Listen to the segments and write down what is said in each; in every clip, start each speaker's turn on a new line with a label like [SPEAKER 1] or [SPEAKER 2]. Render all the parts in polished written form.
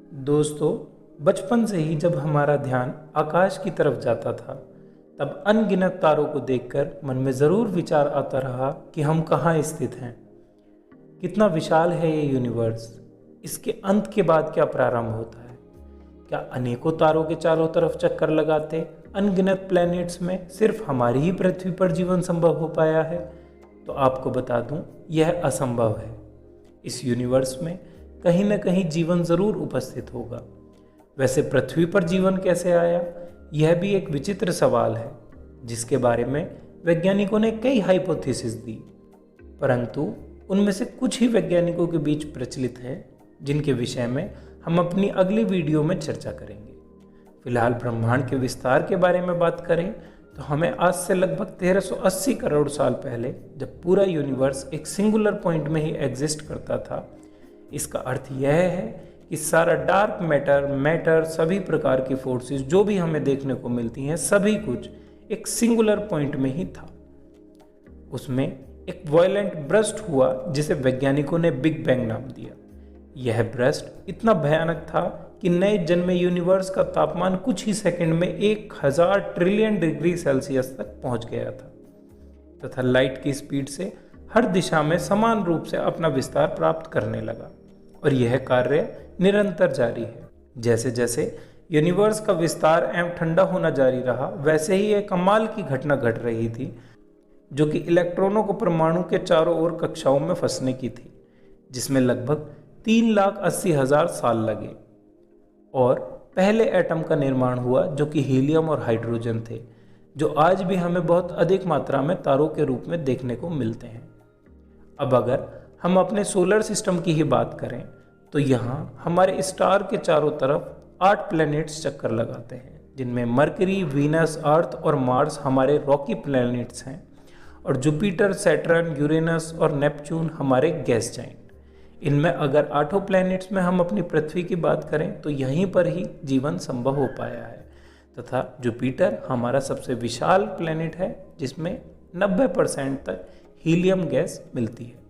[SPEAKER 1] दोस्तों, बचपन से ही जब हमारा ध्यान आकाश की तरफ जाता था, तब अनगिनत तारों को देखकर मन में ज़रूर विचार आता रहा कि हम कहाँ स्थित हैं। कितना विशाल है ये यूनिवर्स। इसके अंत के बाद क्या प्रारंभ होता है? क्या अनेकों तारों के चारों तरफ चक्कर लगाते अनगिनत प्लैनेट्स में सिर्फ हमारी ही पृथ्वी पर जीवन संभव हो पाया है? तो आपको बता दूं, यह असंभव है। इस यूनिवर्स में कहीं न कहीं जीवन जरूर उपस्थित होगा। वैसे पृथ्वी पर जीवन कैसे आया, यह भी एक विचित्र सवाल है, जिसके बारे में वैज्ञानिकों ने कई हाइपोथेसिस दी, परंतु उनमें से कुछ ही वैज्ञानिकों के बीच प्रचलित है, जिनके विषय में हम अपनी अगली वीडियो में चर्चा करेंगे। फिलहाल ब्रह्मांड के विस्तार के बारे में बात करें तो हमें आज से लगभग 1380 करोड़ साल पहले, जब पूरा यूनिवर्स एक सिंगुलर पॉइंट में ही एग्जिस्ट करता था, इसका अर्थ यह है कि सारा डार्क मैटर, सभी प्रकार की फोर्सेस जो भी हमें देखने को मिलती हैं, सभी कुछ एक सिंगुलर पॉइंट में ही था। उसमें एक वायलेंट ब्रस्ट हुआ, जिसे वैज्ञानिकों ने बिग बैंग नाम दिया। यह ब्रस्ट इतना भयानक था कि नए जन्मे यूनिवर्स का तापमान कुछ ही सेकंड में 1000 ट्रिलियन डिग्री सेल्सियस तक पहुंच गया था, तथा लाइट की स्पीड से हर दिशा में समान रूप से अपना विस्तार प्राप्त करने लगा। और यह कार्य निरंतर जारी है। जैसे जैसे यूनिवर्स का विस्तार एवं ठंडा होना जारी रहा, वैसे ही एक कमाल की घटना घट रही थी, जो कि इलेक्ट्रॉनों को परमाणु के चारों ओर कक्षाओं में फंसने की थी, जिसमें लगभग 3,80,000 साल लगे और पहले एटम का निर्माण हुआ, जो कि हीलियम और हाइड्रोजन थे, जो आज भी हमें बहुत अधिक मात्रा में तारों के रूप में देखने को मिलते हैं। अब अगर हम अपने सोलर सिस्टम की ही बात करें तो यहाँ हमारे स्टार के चारों तरफ 8 प्लैनेट्स चक्कर लगाते हैं, जिनमें मरकरी, वीनस, अर्थ और मार्स हमारे रॉकी प्लैनेट्स हैं, और जुपिटर, सैटर्न, यूरेनस और नेपच्यून हमारे गैस जाइंट। इनमें अगर 8 प्लैनेट्स में हम अपनी पृथ्वी की बात करें तो यहीं पर ही जीवन संभव हो पाया है, तथा जुपिटर हमारा सबसे विशाल प्लैनेट है, जिसमें 90% तक हीलियम गैस मिलती है,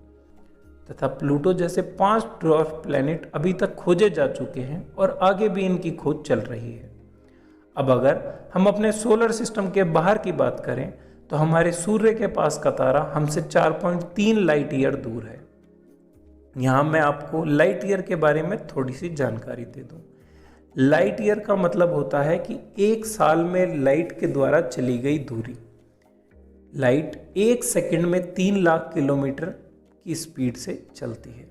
[SPEAKER 1] तथा प्लूटो जैसे 5 ड्वार्फ प्लैनेट अभी तक खोजे जा चुके हैं और आगे भी इनकी खोज चल रही है। अब अगर हम अपने सोलर सिस्टम के बाहर की बात करें तो हमारे सूर्य के पास का तारा हमसे 4.3 लाइट ईयर दूर है। यहाँ मैं आपको लाइट ईयर के बारे में थोड़ी सी जानकारी दे दूँ। लाइट ईयर का मतलब होता है कि एक साल में लाइट के द्वारा चली गई दूरी। लाइट एक सेकंड में 3 लाख किलोमीटर की स्पीड से चलती है।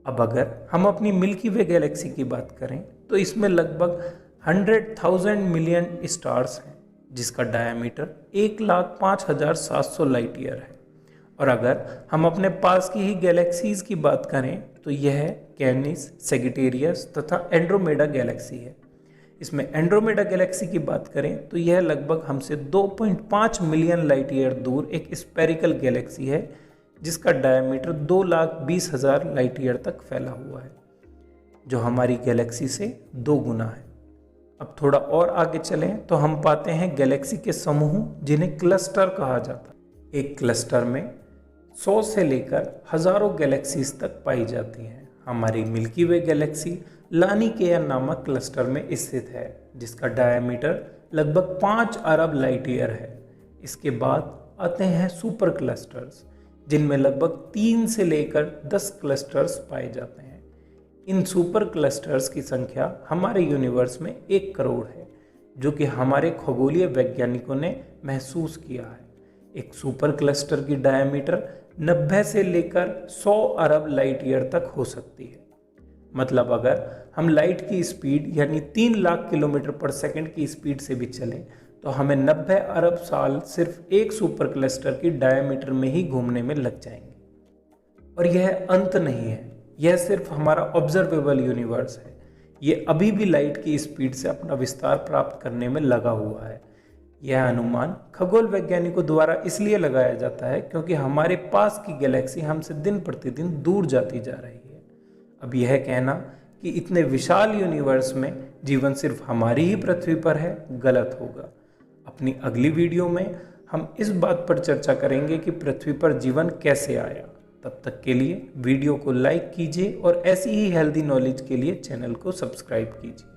[SPEAKER 1] अब अगर हम अपनी मिल्की वे गैलेक्सी की बात करें तो इसमें लगभग 100,000 मिलियन स्टार्स हैं, जिसका डायमीटर 1,05,700 लाइट ईयर है। और अगर हम अपने पास की ही गैलेक्सीज की बात करें तो यह कैनिस, सेजिटेरियस तथा एंड्रोमेडा गैलेक्सी है। इसमें एंड्रोमेडा गैलेक्सी की बात करें तो यह लगभग हमसे 2.5 मिलियन लाइट ईयर दूर एक स्पेरिकल गैलेक्सी है, जिसका डायमीटर 2,20,000 लाइट ईयर तक फैला हुआ है, जो हमारी गैलेक्सी से 2 गुना है। अब थोड़ा और आगे चलें तो हम पाते हैं गैलेक्सी के समूह, जिन्हें क्लस्टर कहा जाता है। एक क्लस्टर में 100 से लेकर हजारों गैलेक्सीज तक पाई जाती हैं। हमारी मिल्की वे गैलेक्सी लानिकेयर नामक क्लस्टर में स्थित है, जिसका डायमीटर लगभग 5 अरब लाइट ईयर है। इसके बाद आते हैं सुपर क्लस्टर्स, जिनमें लगभग 3 से लेकर 10 क्लस्टर्स पाए जाते हैं। इन सुपर क्लस्टर्स की संख्या हमारे यूनिवर्स में 1 करोड़ है, जो कि हमारे खगोलीय वैज्ञानिकों ने महसूस किया है। एक सुपर क्लस्टर की डायमीटर 90 से लेकर 100 अरब लाइट ईयर तक हो सकती है। मतलब अगर हम लाइट की स्पीड यानी 3 लाख किलोमीटर पर सेकंड की स्पीड से भी चलें तो हमें 90 अरब साल सिर्फ एक सुपर क्लस्टर की डायमीटर में ही घूमने में लग जाएंगे। और यह अंत नहीं है, यह सिर्फ हमारा ऑब्जर्वेबल यूनिवर्स है। यह अभी भी लाइट की स्पीड से अपना विस्तार प्राप्त करने में लगा हुआ है। यह अनुमान खगोल वैज्ञानिकों द्वारा इसलिए लगाया जाता है क्योंकि हमारे पास की गैलेक्सी हमसे दिन प्रतिदिन दूर जाती जा रही है। अब यह कहना कि इतने विशाल यूनिवर्स में जीवन सिर्फ हमारी ही पृथ्वी पर है, गलत होगा। अपनी अगली वीडियो में हम इस बात पर चर्चा करेंगे कि पृथ्वी पर जीवन कैसे आया, तब तक के लिए वीडियो को लाइक कीजिए और ऐसी ही हेल्दी नॉलेज के लिए चैनल को सब्सक्राइब कीजिए।